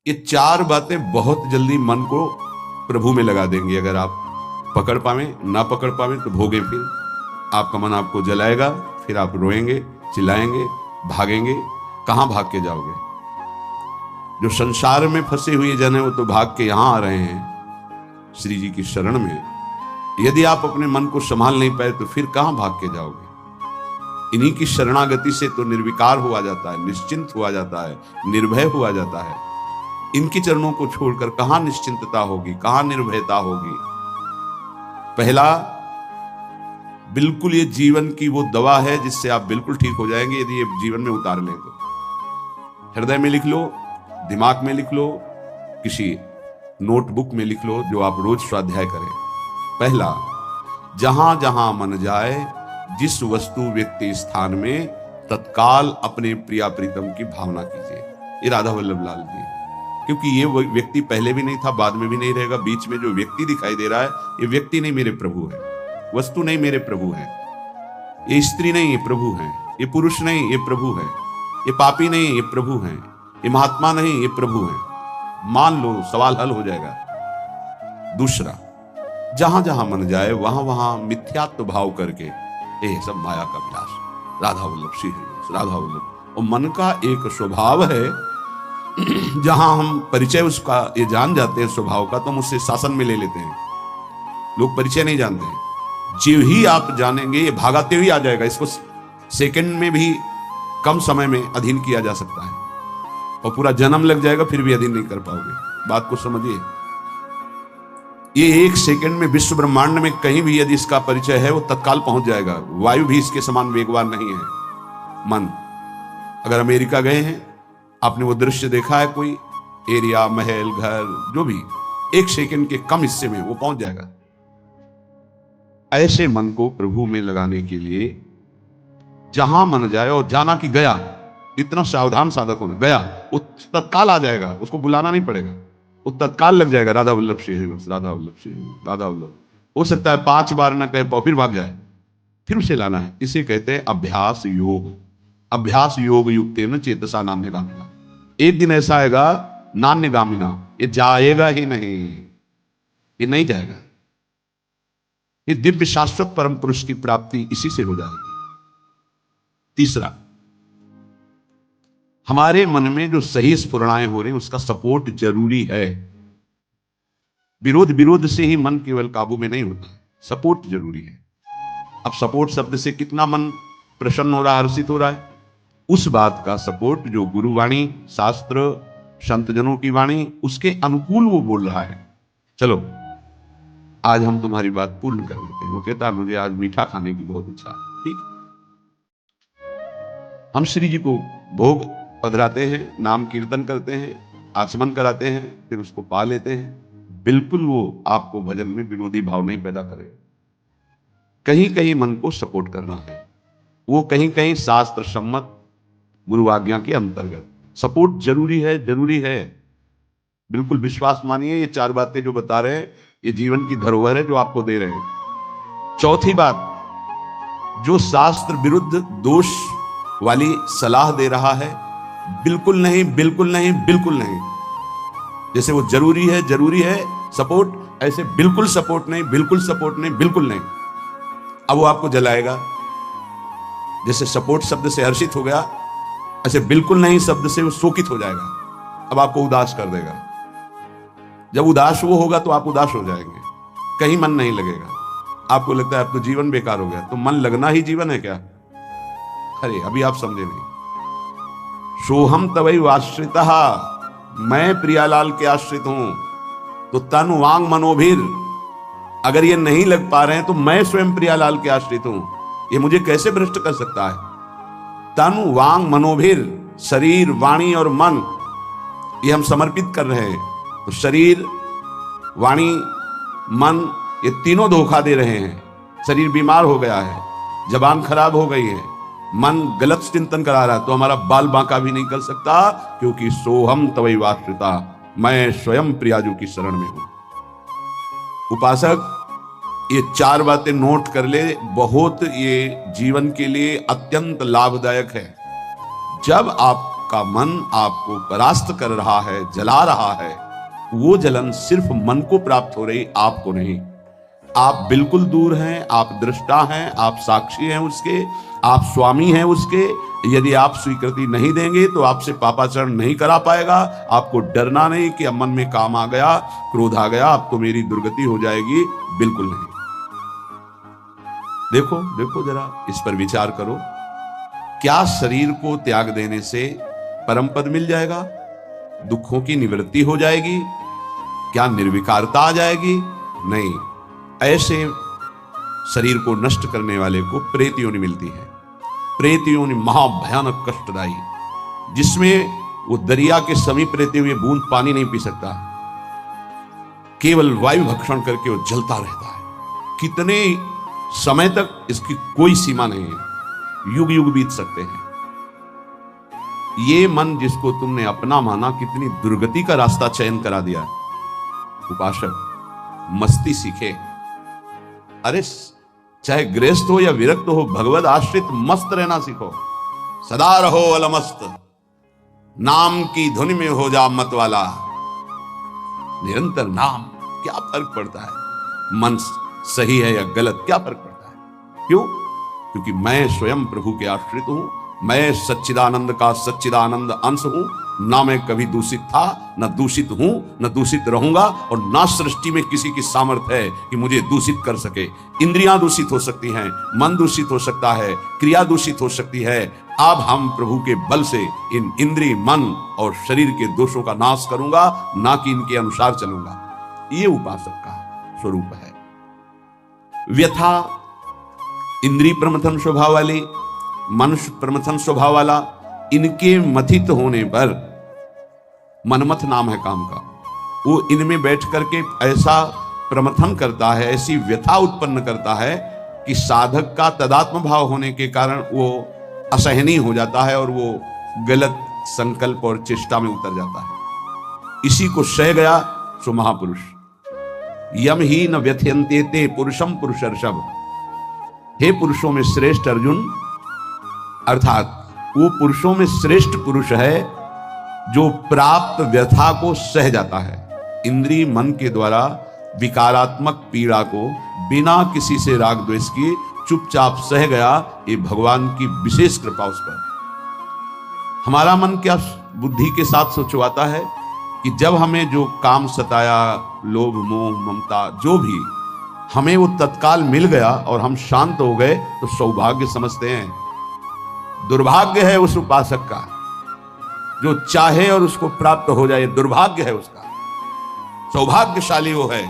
ये चार बातें बहुत जल्दी मन को प्रभु में लगा देंगी। अगर आप पकड़ पावे, ना पकड़ पावे तो भोगे। फिर आपका मन आपको जलाएगा, फिर आप रोएंगे, चिल्लाएंगे, भागेंगे। कहां भाग के जाओगे? जो संसार में फंसे हुए जन है वो तो भाग के यहां आ रहे हैं श्री जी की शरण में। यदि आप अपने मन को संभाल नहीं पाए तो फिर कहां भाग के जाओगे? इन्हीं की शरणागति से तो निर्विकार हुआ जाता है, निश्चिंत हुआ जाता है, निर्भय हुआ जाता है। इनके चरणों को छोड़कर कहां निश्चिंतता होगी, कहां निर्भयता होगी? पहला, बिल्कुल ये जीवन की वो दवा है जिससे आप बिल्कुल ठीक हो जाएंगे यदि ये जीवन में उतार लें तो। हृदय में लिख लो, दिमाग में लिख लो, किसी नोटबुक में लिख लो, जो आप रोज स्वाध्याय करें। पहला, जहां जहां मन जाए, जिस वस्तु व्यक्ति स्थान में, तत्काल अपने प्रिया प्रीतम की भावना कीजिए। ये राधा वल्लभ लाल जी, क्योंकि ये व्यक्ति पहले भी नहीं था, बाद में भी नहीं रहेगा। बीच में जो व्यक्ति दिखाई दे रहा है, ये व्यक्ति नहीं, मेरे प्रभु है। वस्तु नहीं, मेरे प्रभु है। ये स्त्री नहीं, ये प्रभु है। ये पुरुष नहीं, ये प्रभु है। ये पापी नहीं, ये प्रभु है। ये महात्मा नहीं, ये प्रभु है। मान लो, सवाल हल हो जाएगा। दूसरा, जहां जहां मन जाए वहां वहां मिथ्यात्व भाव करके, ये सब माया का विलास। राधा वल्लभ श्री हरि, राधा वल्लभ। और मन का एक स्वभाव है, जहां हम परिचय उसका ये जान जाते हैं स्वभाव का, तो हम उससे शासन में ले लेते हैं। लोग परिचय नहीं जानते हैं। जीव ही आप जानेंगे, ये भागाते हुए आ जाएगा। इसको सेकंड में भी कम समय में अधीन किया जा सकता है, और पूरा जन्म लग जाएगा फिर भी अधीन नहीं कर पाओगे। बात को समझिए। ये एक सेकंड में विश्व ब्रह्मांड में कहीं भी यदि इसका परिचय है, वो तत्काल पहुंच जाएगा। वायु भी इसके समान वेगवान नहीं है। मन, अगर अमेरिका गए हैं, आपने वो दृश्य देखा है, कोई एरिया, महल, घर, जो भी, एक सेकंड के कम हिस्से में वो पहुंच जाएगा। ऐसे मन को प्रभु में लगाने के लिए जहां मन जाए, और जाना कि गया, इतना सावधान साधक होना, गया वो तत्काल आ जाएगा, उसको बुलाना नहीं पड़ेगा, वो तत्काल लग जाएगा। राधा वल्लभ श्री हरि, राधा वल्लभ श्री हरि, राधा वल्लभ। हो सकता है 5 बार ना कहे फिर भाग जाए, फिर उसे लाना है। इसे कहते हैं अभ्यास योग। अभ्यास योग युक्तेन चेतसा नान्यगामिना। एक दिन ऐसा आएगा, नान्यगामिना, ये जाएगा ही नहीं, ये नहीं जाएगा। ये दिव्य शाश्वत परम पुरुष की प्राप्ति इसी से हो जाएगी। तीसरा, हमारे मन में जो सही स्फुरणाएं हो रही हैं, उसका सपोर्ट जरूरी है। विरोध से ही मन केवल काबू में नहीं होता, सपोर्ट जरूरी है। अब सपोर्ट शब्द से कितना मन प्रसन्न हो रहा है, हर्षित हो रहा है, उस बात का सपोर्ट जो गुरुवाणी, शास्त्र, संतजनों की वाणी, उसके अनुकूल वो बोल रहा है। चलो आज हम तुम्हारी बात पूर्ण कर लेते हैं। वो कहता, मुझे आज मीठा खाने की बहुत इच्छा है। ठीक, हम श्री जी को भोग पधराते हैं, नाम कीर्तन करते हैं, आचमन कराते हैं, फिर उसको पा लेते हैं। बिल्कुल वो आपको भजन में विरोधी भाव नहीं पैदा करे। कहीं कहीं मन को सपोर्ट करना है, वो कहीं कहीं शास्त्र सम्मत गुरु आज्ञा के अंतर्गत सपोर्ट जरूरी है, जरूरी है। बिल्कुल विश्वास मानिए, ये 4 बातें जो बता रहे हैं, ये जीवन की धरोहर है जो आपको दे रहे हैं। चौथी बात, जो शास्त्र विरुद्ध दोष वाली सलाह दे रहा है, बिल्कुल नहीं, बिल्कुल नहीं, बिल्कुल नहीं। जैसे वो जरूरी है सपोर्ट, ऐसे बिल्कुल सपोर्ट नहीं, बिल्कुल सपोर्ट नहीं, बिल्कुल नहीं। अब वो आपको जलाएगा। जैसे सपोर्ट शब्द से हर्षित हो गया, ऐसे बिल्कुल नहीं शब्द से वो शोकित हो जाएगा। अब आपको उदास कर देगा। जब उदास वो होगा तो आप उदास हो जाएंगे, कहीं मन नहीं लगेगा। आपको लगता है अब तो जीवन बेकार हो गया। तो मन लगना ही जीवन है क्या? अरे अभी आप समझे नहीं। सोहम तवैव आश्रितः, मैं प्रियालाल के आश्रित हूं। तो तन वांग मनोभिर, अगर ये नहीं लग पा रहे हैं तो मैं स्वयं प्रियालाल के आश्रित हूं। ये मुझे कैसे भ्रष्ट कर सकता है? तन वांग मनोभिर, शरीर, वाणी और मन, ये हम समर्पित कर रहे हैं। तो शरीर, वाणी, मन, ये तीनों धोखा दे रहे हैं। शरीर बीमार हो गया है, जबान खराब हो गई है, मन गलत चिंतन करा रहा है, तो हमारा बाल बांका भी नहीं कर सकता, क्योंकि सोहम तवैव आश्रिता, मैं स्वयं प्रियाजू की शरण में हूं। उपासक, ये 4 बातें नोट कर ले, बहुत ये जीवन के लिए अत्यंत लाभदायक है। जब आप आपका मन आपको परास्त कर रहा है, जला रहा है, वो जलन सिर्फ मन को प्राप्त हो रही, आपको नहीं। आप बिल्कुल दूर हैं, आप दृष्टा हैं, आप साक्षी हैं उसके, आप स्वामी हैं उसके। यदि आप स्वीकृति नहीं देंगे तो आपसे पापाचरण नहीं करा पाएगा। आपको डरना नहीं कि अब मन में काम आ गया, क्रोध आ गया, अब तो मेरी दुर्गति हो जाएगी, बिल्कुल नहीं। देखो देखो जरा इस पर विचार करो, क्या शरीर को त्याग देने से परम पद मिल जाएगा? दुखों की निवृत्ति हो जाएगी? क्या निर्विकारता आ जाएगी? नहीं। ऐसे शरीर को नष्ट करने वाले को प्रेत योनि मिलती है। प्रेत योनि महाभयानक कष्टदायी, जिसमें वो दरिया के समीप रहते हुए बूंद पानी नहीं पी सकता, केवल वायु भक्षण करके वो जलता रहता है। कितने समय तक इसकी कोई सीमा नहीं है, युग युग बीत सकते हैं। ये मन जिसको तुमने अपना माना, कितनी दुर्गति का रास्ता चयन करा दिया। उपासक मस्ती सीखे। अरे चाहे गृहस्थ हो या विरक्त हो, भगवद आश्रित मस्त रहना सीखो। सदा रहो अलमस्त, नाम की धुन में हो जा मत वाला। निरंतर नाम, क्या फर्क पड़ता है मन सही है या गलत, क्या फर्क पड़ता है? क्यों? क्योंकि मैं स्वयं प्रभु के आश्रित हूं, मैं सच्चिदानंद का सच्चिदानंद अंश हूं। ना मैं कभी दूषित था, न दूषित हूं, न दूषित रहूंगा, और ना सृष्टि में किसी की सामर्थ्य है कि मुझे दूषित कर सके। इंद्रियां दूषित हो सकती हैं, मन दूषित हो सकता है, क्रिया दूषित हो सकती है। अब हम प्रभु के बल से इन इंद्रिय, मन और शरीर के दोषों का नाश करूंगा, ना कि इनके अनुसार चलूंगा। ये उपासक का स्वरूप है। व्यथा इंद्रिय प्रमथन स्वभाव वाली, मनुष्य प्रमथन स्वभाव वाला, इनके मथित होने पर, मनमथ नाम है काम का, वो इनमें बैठ करके ऐसा प्रमथन करता है, ऐसी व्यथा उत्पन्न करता है कि साधक का तदात्म भाव होने के कारण वो असहनीय हो जाता है और वो गलत संकल्प और चेष्टा में उतर जाता है। इसी को सह गया सो महापुरुष। यम ही न व्यथयन्ते ते पुरुषम पुरुषर्षभ। हे पुरुषों में श्रेष्ठ अर्जुन, अर्थात वो पुरुषों में श्रेष्ठ पुरुष है जो प्राप्त व्यथा को सह जाता है। इंद्रिय मन के द्वारा विकारात्मक पीड़ा को बिना किसी से राग द्वेष किए चुपचाप सह गया, ये भगवान की विशेष कृपा उस पर। हमारा मन क्या बुद्धि के साथ सोचवाता है कि जब हमें जो काम सताया, लोभ मोह ममता जो भी, हमें वो तत्काल मिल गया और हम शांत हो गए तो सौभाग्य समझते हैं। दुर्भाग्य है उस उपासक का जो चाहे और उसको प्राप्त हो जाए, दुर्भाग्य है उसका। सौभाग्यशाली वो है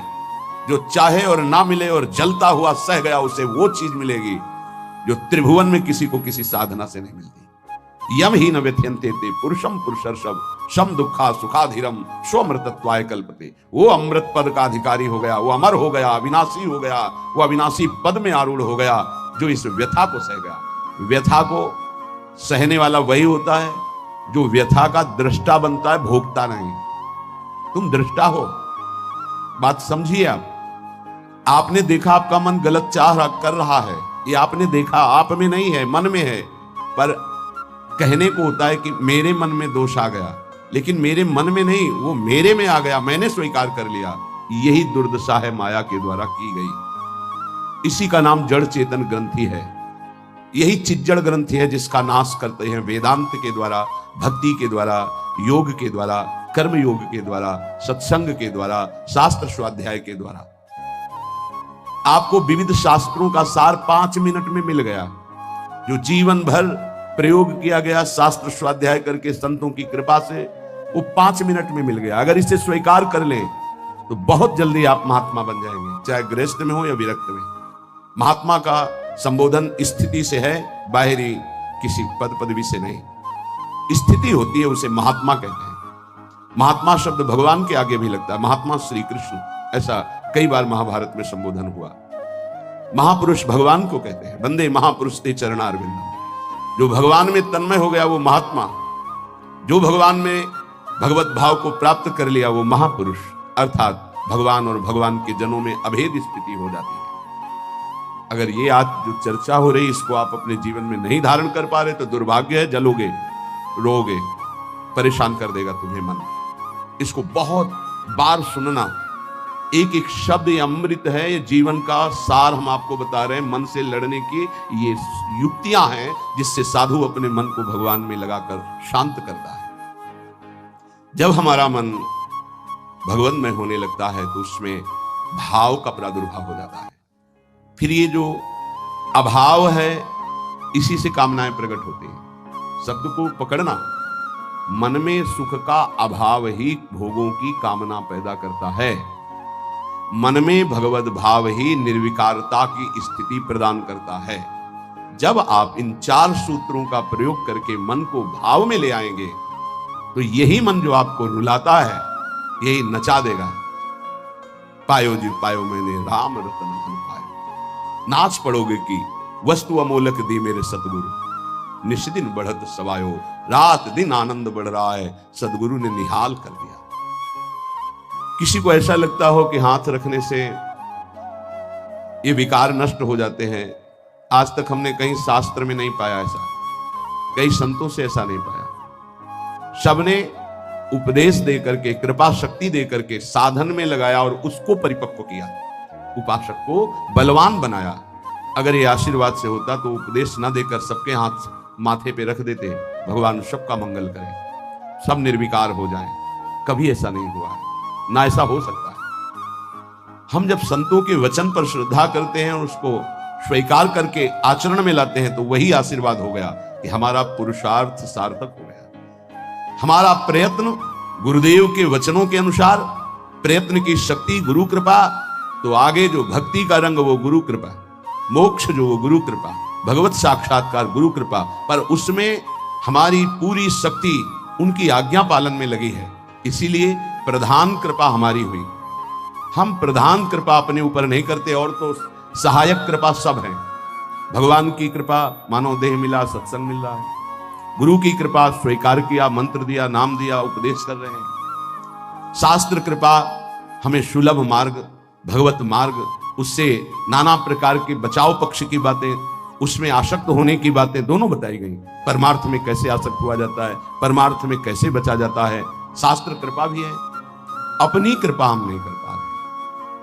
जो चाहे और ना मिले और जलता हुआ सह गया, उसे वो चीज मिलेगी जो त्रिभुवन में किसी को किसी साधना से नहीं मिलती। यम ही न व्यथयन्ते ते पुरुषम पुरुषर्षभ शम दुखा सुखाधीरम स्वमृतत्वाय कल्पते। वो अमृत पद का अधिकारी हो गया, वो अमर हो गया, अविनाशी हो गया, वो अविनाशी पद में आरूढ़ हो गया जो इस व्यथा को सह गया। व्यथा को सहने वाला वही होता है जो व्यथा का दृष्टा बनता है, भोगता नहीं। तुम दृष्टा हो, बात समझिए। आपने देखा आपका मन गलत चाह कर रहा है, ये आपने देखा, आप में नहीं है, मन में है। पर कहने को होता है कि मेरे मन में दोष आ गया, लेकिन मेरे मन में नहीं, वो मेरे में आ गया, मैंने स्वीकार कर लिया। यही दुर्दशा है माया के द्वारा की गई। इसी का नाम जड़ चेतन ग्रंथि है। यही चिज्जड़ ग्रंथि है जिसका नाश करते हैं वेदांत के द्वारा, भक्ति के द्वारा, योग के द्वारा, कर्म योग के द्वारा, सत्संग के द्वारा, शास्त्र स्वाध्याय के द्वारा। आपको विविध शास्त्रों का सार 5 मिनट में मिल गया। जो जीवन भर प्रयोग किया गया शास्त्र स्वाध्याय करके संतों की कृपा से, वो 5 मिनट में मिल गया। अगर इसे स्वीकार कर लें तो बहुत जल्दी आप महात्मा बन जाएंगे, चाहे गृहस्थ में हो या विरक्त में। महात्मा का संबोधन स्थिति से है, बाहरी किसी पद पदवी से नहीं। स्थिति होती है, उसे महात्मा कहते हैं। महात्मा शब्द भगवान के आगे भी लगता है, महात्मा श्री कृष्ण, ऐसा कई बार महाभारत में संबोधन हुआ। महापुरुष भगवान को कहते हैं, वंदे महापुरुष ते चरणारविंदम। जो भगवान में तन्मय हो गया वो महात्मा, जो भगवान में भगवत भाव को प्राप्त कर लिया वो महापुरुष, अर्थात भगवान और भगवान के जनों में अभेद स्थिति हो जाती है। अगर ये आज जो चर्चा हो रही इसको आप अपने जीवन में नहीं धारण कर पा रहे तो दुर्भाग्य है, जलोगे, रोगे। परेशान कर देगा तुम्हें मन। इसको बहुत बार सुनना। एक एक शब्द ये अमृत है, ये जीवन का सार हम आपको बता रहे हैं। मन से लड़ने की ये युक्तियां हैं जिससे साधु अपने मन को भगवान में लगाकर शांत करता है। जब हमारा मन भगवन्मय होने लगता है तो उसमें भाव का प्रादुर्भाव हो जाता है। फिर ये जो अभाव है, इसी से कामनाएं प्रकट होती हैं। शब्द को पकड़ना, मन में सुख का अभाव ही भोगों की कामना पैदा करता है। मन में भगवत भाव ही निर्विकारता की स्थिति प्रदान करता है। जब आप इन 4 सूत्रों का प्रयोग करके मन को भाव में ले आएंगे तो यही मन जो आपको रुलाता है यही नचा देगा। पायो जी पायो मैंने राम रतन धन पायो, नाच पड़ोगे कि वस्तु अमोलक दी मेरे सतगुरु, निष्दिन बढ़त सवायो, रात दिन आनंद बढ़ रहा है, सदगुरु ने निहाल कर दिया। किसी को ऐसा लगता हो कि हाथ रखने से ये विकार नष्ट हो जाते हैं, आज तक हमने कहीं शास्त्र में नहीं पाया ऐसा, कई संतों से ऐसा नहीं पाया। सबने उपदेश दे करके, कृपा शक्ति दे करके साधन में लगाया और उसको परिपक्व किया, उपासक को बलवान बनाया। अगर ये आशीर्वाद से होता तो उपदेश ना देकर सबके हाथ माथे पे रख देते, भगवान सबका मंगल करें, सब निर्विकार हो जाएं। कभी ऐसा नहीं हुआ है, ना ऐसा हो सकता है। हम जब संतों के वचन पर श्रद्धा करते हैं और उसको स्वीकार करके आचरण में लाते हैं तो वही आशीर्वाद हो गया कि हमारा पुरुषार्थ सार्थक हो गया। हमारा प्रयत्न गुरुदेव के वचनों के अनुसार, प्रयत्न की शक्ति गुरु कृपा, तो आगे जो भक्ति का रंग वो गुरु कृपा, मोक्ष जो वो गुरु कृपा, भगवत साक्षात्कार गुरु कृपा, पर उसमें हमारी पूरी शक्ति उनकी आज्ञा पालन में लगी है। इसीलिए प्रधान कृपा हमारी हुई। हम प्रधान कृपा अपने ऊपर नहीं करते और तो सहायक कृपा सब है। भगवान की कृपा, मानव देह मिला, सत्संग मिल रहा है। गुरु की कृपा, स्वीकार किया, मंत्र दिया, नाम दिया, उपदेश कर रहे हैं। शास्त्र कृपा, हमें सुलभ मार्ग, भगवत मार्ग, उससे नाना प्रकार के बचाव पक्ष की बातें, उसमें आसक्त होने की बातें दोनों बताई गई। परमार्थ में कैसे आसक्त हुआ जाता है, परमार्थ में कैसे बचा जाता है, शास्त्र कृपा भी है। अपनी कृपा हम नहीं कर पा रहे।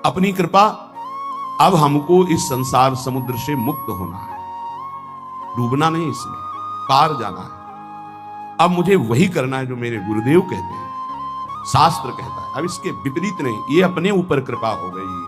अपनी कृपा, अब हमको इस संसार समुद्र से मुक्त होना है, डूबना नहीं, इसमें पार जाना है। अब मुझे वही करना है जो मेरे गुरुदेव कहते हैं, शास्त्र कहता है। अब इसके विपरीत नहीं, ये अपने ऊपर कृपा हो गई।